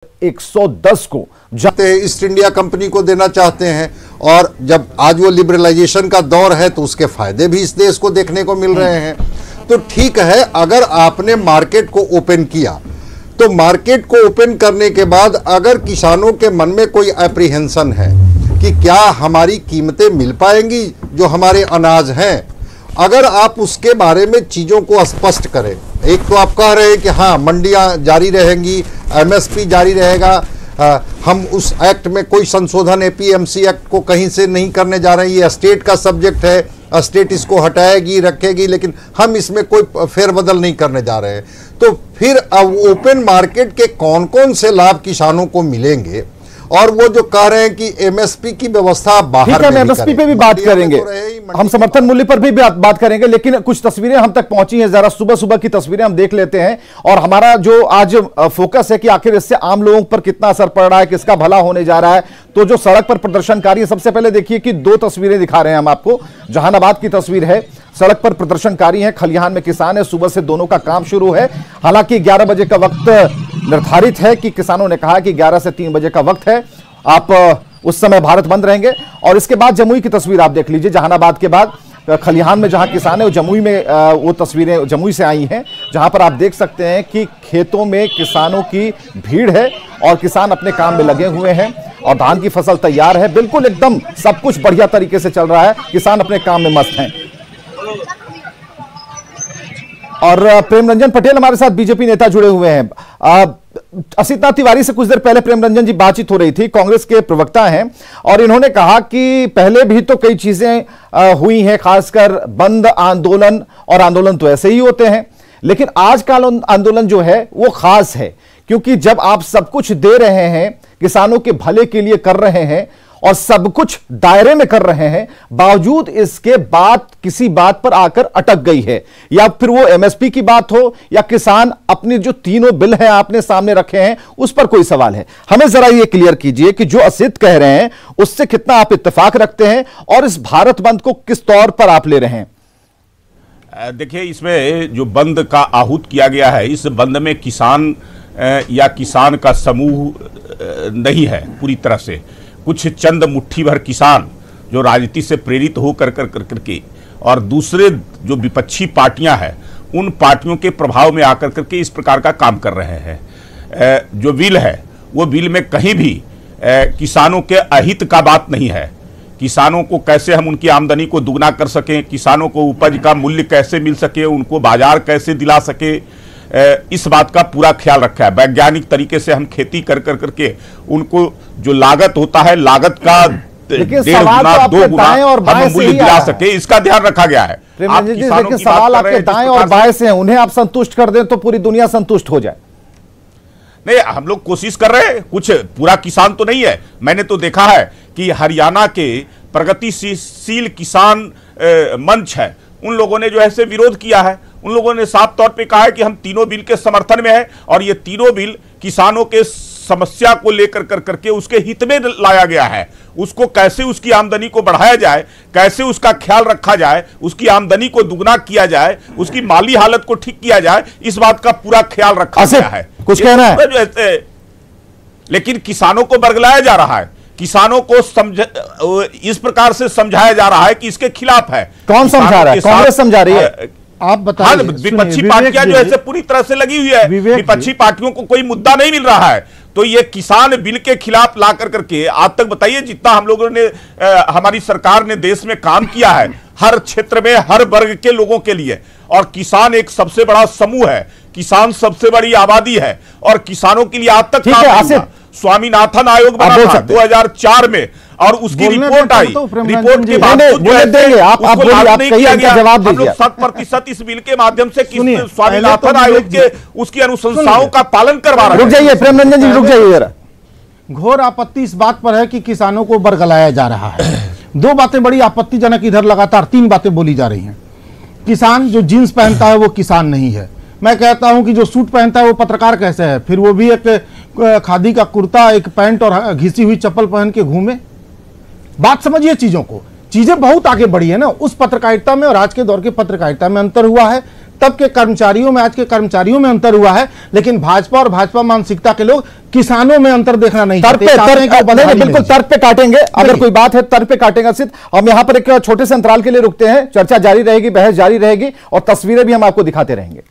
110 को जाते east India company को देना चाहते हैं, और जब आज वो लिबरलाइजेशन का दौर है तो उसके फायदे भी इस देश को देखने को मिल रहे हैं। तो ठीक है, अगर आपने मार्केट को ओपन किया तो मार्केट को ओपन करने के बाद अगर किसानों के मन में कोई एप्रीहेंशन है कि क्या हमारी कीमतें मिल पाएंगी जो हमारे अनाज हैं, अगर आप उसके बारे में चीज़ों को स्पष्ट करें। एक तो आप कह रहे हैं कि हाँ मंडियां जारी रहेंगी, एमएसपी जारी रहेगा, हम उस एक्ट में कोई संशोधन एपीएमसी एक्ट को कहीं से नहीं करने जा रहे हैं, ये स्टेट का सब्जेक्ट है, स्टेट इसको हटाएगी रखेगी, लेकिन हम इसमें कोई फेरबदल नहीं करने जा रहे हैं। तो फिर अब ओपन मार्केट के कौन कौन से लाभ किसानों को मिलेंगे, और वो जो कह रहे हैं कि एमएसपी की व्यवस्था बाहर में एमएसपी पे भी बात करेंगे, हम समर्थन मूल्य पर भी बात करेंगे, लेकिन कुछ तस्वीरें हम तक पहुंची हैं, जरा सुबह सुबह की तस्वीरें हम देख लेते हैं। और हमारा जो आज फोकस है कि आखिर इससे आम लोगों पर कितना असर पड़ रहा है, किसका भला होने जा रहा है। तो जो सड़क पर प्रदर्शनकारी, सबसे पहले देखिए कि दो तस्वीरें दिखा रहे हैं हम आपको। जहानाबाद की तस्वीर है, सड़क पर प्रदर्शनकारी हैं, खलिहान में किसान है, सुबह से दोनों का काम शुरू है। हालांकि 11 बजे का वक्त निर्धारित है कि किसानों ने कहा कि 11 से 3 बजे का वक्त है, आप उस समय भारत बंद रहेंगे। और इसके बाद जमुई की तस्वीर आप देख लीजिए, जहानाबाद के बाद खलिहान में जहां किसान है, वो जमुई में वो तस्वीरें जमुई से आई हैं, जहां पर आप देख सकते हैं कि खेतों में किसानों की भीड़ है और किसान अपने काम में लगे हुए हैं और धान की फसल तैयार है, बिल्कुल एकदम सब कुछ बढ़िया तरीके से चल रहा है, किसान अपने काम में मस्त हैं। और प्रेम रंजन पटेल हमारे साथ बीजेपी नेता जुड़े हुए हैं। असितनाथ तिवारी से कुछ देर पहले प्रेम रंजन जी बातचीत हो रही थी, कांग्रेस के प्रवक्ता हैं, और इन्होंने कहा कि पहले भी तो कई चीजें हुई हैं, खासकर बंद आंदोलन, और आंदोलन तो ऐसे ही होते हैं, लेकिन आज का आंदोलन जो है वो खास है, क्योंकि जब आप सब कुछ दे रहे हैं, किसानों के भले के लिए कर रहे हैं और सब कुछ दायरे में कर रहे हैं, बावजूद इसके बाद किसी बात पर आकर अटक गई है, या फिर वो एमएसपी की बात हो या किसान अपने जो तीनों बिल हैं आपने सामने रखे हैं उस पर कोई सवाल है। हमें जरा ये क्लियर कीजिए कि जो असित कह रहे हैं उससे कितना आप इत्तेफाक रखते हैं और इस भारत बंद को किस तौर पर आप ले रहे हैं। देखिए, इसमें जो बंद का आहूत किया गया है, इस बंद में किसान या किसान का समूह नहीं है पूरी तरह से। कुछ चंद मुट्ठी भर किसान जो राजनीति से प्रेरित हो कर के और दूसरे जो विपक्षी पार्टियां हैं उन पार्टियों के प्रभाव में आकर करके इस प्रकार का काम कर रहे हैं। जो बिल है वो बिल में कहीं भी किसानों के अहित का बात नहीं है। किसानों को कैसे हम उनकी आमदनी को दुगना कर सकें, किसानों को उपज का मूल्य कैसे मिल सके, उनको बाजार कैसे दिला सके, इस बात का पूरा ख्याल रखा है। वैज्ञानिक तरीके से हम खेती कर करके उनको जो लागत होता है, लागत का 1.5 गुना 2 गुना हम मूल्य दिला सके, इसका ध्यान रखा गया है। लेकिन सवाल आपके दाएं और बाएं से हैं, उन्हें आप संतुष्ट कर दें तो पूरी दुनिया संतुष्ट हो जाए। नहीं, हम लोग कोशिश कर रहे हैं, कुछ पूरा किसान तो नहीं है। मैंने तो देखा है कि हरियाणा के प्रगतिशील किसान मंच है, उन लोगों ने जो है से विरोध किया है। उन लोगों ने साफ तौर पे कहा है कि हम तीनों बिल के समर्थन में है और ये तीनों बिल किसानों के समस्या को लेकर करके उसके हित में लाया गया है। उसको कैसे उसकी आमदनी को बढ़ाया जाए, कैसे उसका ख्याल रखा जाए, उसकी आमदनी को दुगना किया जाए, उसकी माली हालत को ठीक किया जाए, इस बात का पूरा ख्याल रखा गया है। कुछ कहना है, लेकिन किसानों को बरगलाया जा रहा है, किसानों को इस प्रकार से समझाया जा रहा है कि इसके खिलाफ है। कौन समझा रहा है? कांग्रेस समझा रही है? आप बताइए। विपक्षी पार्टियां जो ऐसे पूरी तरह से लगी हुई है, विपक्षी पार्टियों को कोई मुद्दा नहीं मिल रहा है, तो ये किसान बिल के खिलाफ ला करके आज तक बताइए जितना हम लोगों ने हमारी सरकार ने देश में काम किया है, हर क्षेत्र में हर वर्ग के लोगों के लिए, और किसान एक सबसे बड़ा समूह है, किसान सबसे बड़ी आबादी है, और किसानों के लिए आज तक काम स्वामीनाथन आयोग बना था 2004 में, और उसकी रिपोर्ट आई, रिपोर्ट के बाद जवाब हम लोग 100% इस बिल के माध्यम से स्वामीनाथन आयोग के उसकी अनुशंसाओं का पालन करवा रहे हैं। रुक जाइए प्रेम रंजन जी, रुक जाइए जरा। घोर आपत्ति इस बात पर है कि किसानों को बरगलाया जा रहा है। दो बातें बड़ी आपत्तिजनक इधर लगातार 3 बातें बोली जा रही हैं। किसान जो जींस पहनता है वो किसान नहीं है। मैं कहता हूं कि जो सूट पहनता है वो पत्रकार कैसे है, फिर वो भी एक खादी का कुर्ता, एक पैंट और घिसी हुई चप्पल पहन के घूमे। बात समझिए चीजों को, चीजें बहुत आगे बढ़ी है ना। उस पत्रकारिता में और आज के दौर की पत्रकारिता में अंतर हुआ है। तब के कर्मचारियों में आज के कर्मचारियों में अंतर हुआ है, लेकिन भाजपा और भाजपा मानसिकता के लोग किसानों में अंतर देखना नहीं चाहते। बिल्कुल तर्क पे काटेंगे, अगर कोई बात है तर्क पे काटेंगे। सिर्फ हम यहां पर एक छोटे से अंतराल के लिए रुकते हैं, चर्चा जारी रहेगी, बहस जारी रहेगी और तस्वीरें भी हम आपको दिखाते रहेंगे।